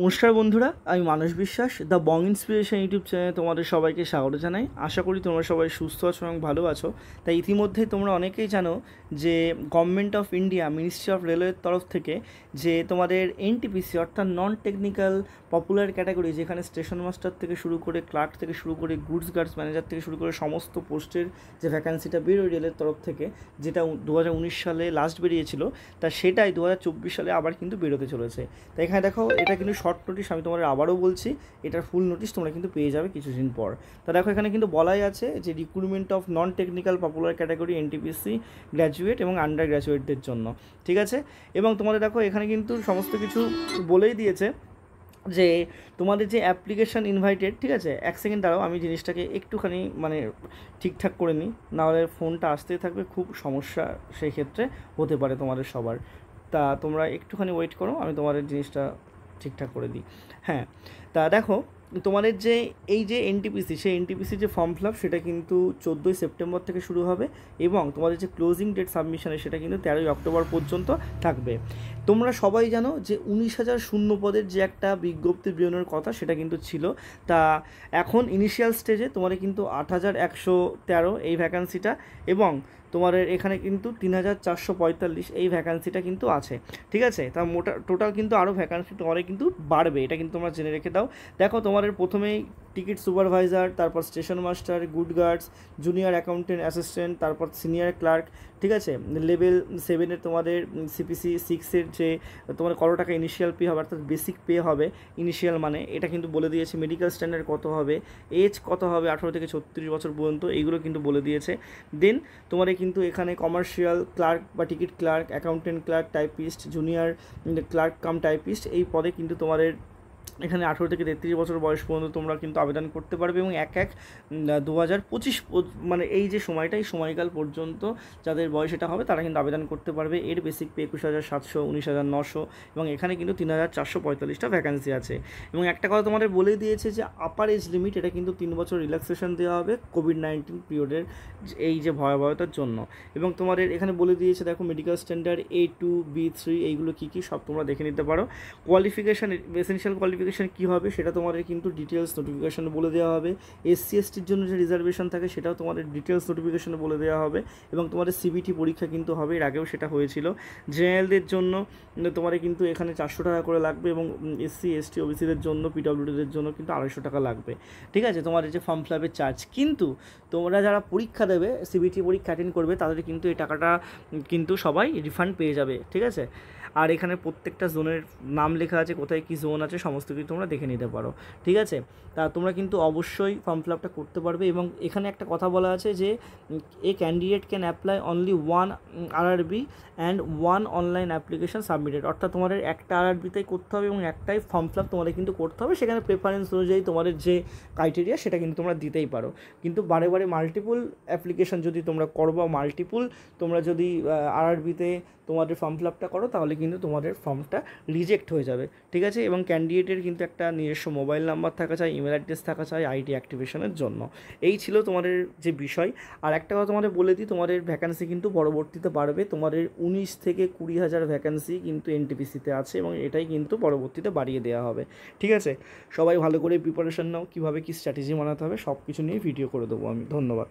নমস্কার বন্ধুরা, আমি মানস বিশ্বাস দ্য বং ইন্সপিরেশন ইউটিউব চ্যানেলে তোমাদের সবাইকে স্বাগত জানাই। আশা করি তোমরা সবাই সুস্থ আছো এবং ভালো আছো। তাই ইতিমধ্যেই তোমরা অনেকেই জানো যে government of India ministry of রেলওয়ের তরফ থেকে যে তোমাদের এনটিপিসি অর্থাৎ নন টেকনিক্যাল পপুলার ক্যাটাগরি, যেখানে স্টেশন মাস্টার থেকে শুরু করে ক্লার্ক থেকে শুরু করে গুডস গার্ডস ম্যানেজার থেকে শুরু করে সমস্ত পোস্টের যে ভ্যাকান্সিটা বেরোয় রেলের তরফ থেকে, যেটা 2019 সালে লাস্ট বেরিয়েছিল, তা সেটাই 2024 সালে আবার কিন্তু বেরোতে চলেছে। তাই এখানে দেখো, এটা কিন্তু শর্ট নোটিশ, আমি তোমাদের আবারও বলছি, এটার ফুল নোটিশ তোমরা কিন্তু পেয়ে যাবে কিছুদিন পর। তা দেখো, এখানে কিন্তু বলাই আছে যে recruitment of non technical popular category NTPC graduate এবং আন্ডার গ্র্যাজুয়েটদের জন্য, ঠিক আছে। এবং তোমাদের দেখো এখানে কিন্তু সমস্ত কিছু বলেই দিয়েছে যে তোমাদের যে অ্যাপ্লিকেশান ইনভাইটেড, ঠিক আছে। এক সেকেন্ড দাঁড়াও, আমি জিনিসটাকে একটুখানি ঠিকঠাক করে নিই, নাহলে ফোনটা আসতেই থাকবে, খুব সমস্যা সেই ক্ষেত্রে হতে পারে তোমাদের সবার। তা তোমরা একটুখানি ওয়েট করো, আমি তোমাদের জিনিসটা ঠিকঠাক করে দিই। হ্যাঁ, তা দেখো, তোমাদের যে এই যে এনটিপিসি, সেই এনটিপিসি যে ফর্ম ফিল আপ, সেটা কিন্তু 14ই সেপ্টেম্বর থেকে শুরু হবে এবং তোমাদের যে ক্লোজিং ডেট সাবমিশনে, সেটা কিন্তু 13ই অক্টোবর পর্যন্ত থাকবে। তোমরা সবাই জানো যে 19,000 শূন্য পদের যে একটা বিজ্ঞপ্তি বেরোনোর কথা, সেটা কিন্তু ছিল। তা এখন ইনিশিয়াল স্টেজে তোমাদের কিন্তু 8,113 এই ভ্যাকান্সিটা, এবং তোমাদের এখানে কিন্তু 3,445 এই ভ্যাকান্সিটা কিন্তু আছে, ঠিক আছে। তা টোটাল কিন্তু আরও ভ্যাকান্সি তোমাদের কিন্তু বাড়বে, এটা কিন্তু তোমরা জেনে রেখে দাও। দেখো, তোমাদের প্রথমেই টিকিট সুপারভাইজার, তারপর station master, good guards, junior accountant assistant, তারপর সিনিয়র ক্লার্ক, ঠিক আছে। লেভেল 7-এর তোমাদের সিপিসি 6-এর যে তোমার কত টাকা ইনিশিয়াল পে হবে, অর্থাৎ বেসিক পে হবে ইনিশিয়াল, মানে এটা কিন্তু বলে দিয়েছে। মেডিকেল স্ট্যান্ডার্ড কত হবে, এজ কত হবে 18 থেকে 36 বছর পর্যন্ত, এইগুলো কিন্তু বলে দিয়েছে। দেন তোমাদের কিন্তু এখানে কমার্শিয়াল ক্লার্ক বা ticket clerk, accountant clerk, typist, junior clerk cum typist, এই পদে কিন্তু তোমাদের এখানে 18 থেকে 33 বছর বয়স পর্যন্ত তোমরা কিন্তু আবেদন করতে পারবে। এবং 1/1/2025 মানে এই যে সময়টা, এই সময়কাল পর্যন্ত যাদের বয়স এটা হবে, তারা কিন্তু আবেদন করতে পারবে। এর বেসিক পে 21,700, 19,900, এবং এখানে কিন্তু 3,445টা ভ্যাকান্সি আছে। এবং একটা কথা তোমাদের বলে দিয়েছে যে আপার এজ লিমিট, এটা কিন্তু 3 বছর রিল্যাক্সেশন দেওয়া হবে কোভিড-19 পিরিয়ডের এই যে ভয়াবহতার জন্য। এবং তোমাদের এখানে বলে দিয়েছে, দেখো, মেডিকেল স্ট্যান্ডার্ড A2 B3 এইগুলো কী কী সব তোমরা দেখে নিতে পারো। কোয়ালিফিকেশান, এসেনশিয়াল কোয়ালিফিকেশান কী হবে সেটা তোমাদের কিন্তু ডিটেলস নোটিফিকেশানে বলে দেওয়া হবে। SC STর জন্য যে রিজার্ভেশন থাকে, সেটাও তোমাদের ডিটেলস নোটিফিকেশানে বলে দেওয়া হবে। এবং তোমাদের সিবিটি পরীক্ষা কিন্তু হবে, এর আগেও সেটা হয়েছিল। জেনারেলদের জন্য তোমাদের কিন্তু এখানে 400 টাকা করে লাগবে, এবং SC ST OBCদের জন্য, PWDদের জন্য কিন্তু 250 টাকা লাগবে, ঠিক আছে, তোমাদের যে ফর্ম ফিল আপের চার্জ। কিন্তু তোমরা যারা পরীক্ষা দেবে, সিবিটি পরীক্ষা অ্যাটেন্ড করবে, তাদের কিন্তু এই টাকাটা কিন্তু সবাই রিফান্ড পেয়ে যাবে, ঠিক আছে। আর এখানে প্রত্যেকটা জোনের নাম লেখা আছে, কোথায় কী জোন আছে, সমস্ত কিছু তোমরা দেখে নিতে পারো, ঠিক আছে। তা তোমরা কিন্তু অবশ্যই ফর্ম ফিল আপটা করতে পারবে। এবং এখানে একটা কথা বলা আছে যে এ candidate can apply only 1 RRB and 1 online application submitted, অর্থাৎ তোমাদের একটা RRBতেই করতে হবে এবং একটাই ফর্ম ফিল আপ তোমাদের কিন্তু করতে হবে। সেখানে প্রেফারেন্স অনুযায়ী তোমাদের যে ক্রাইটেরিয়া, সেটা কিন্তু তোমরা দিতেই পারো। কিন্তু বারে বারে মাল্টিপুল অ্যাপ্লিকেশন যদি তোমরা করো, বা মাল্টিপুল তোমরা যদি RRBতে তোমাদের ফর্ম ফিল আপটা করো, তাহলে কিন্তু তোমাদের ফর্মটা রিজেক্ট হয়ে যাবে, ঠিক আছে। এবং ক্যান্ডিডেটের কিন্তু একটা নিজস্ব মোবাইল নাম্বার থাকা চাই, ইমেল অ্যাড্রেস থাকা চাই আইডি অ্যাক্টিভেশনের জন্য। এই ছিল তোমাদের যে বিষয়। আর একটা কথা তোমাদের বলে দিই, তোমাদের ভ্যাকান্সি কিন্তু পরবর্তীতে বাড়বে। তোমাদের 19 থেকে 20,000 ভ্যাকান্সি কিন্তু এনটিপিসিতে আছে, এবং এটাই কিন্তু পরবর্তীতে বাড়িয়ে দেওয়া হবে, ঠিক আছে। সবাই ভালো করে প্রিপারেশন নাও, কীভাবে কী স্ট্র্যাটেজি বানাতে হবে সব কিছু নিয়ে ভিডিও করে দেবো আমি। ধন্যবাদ।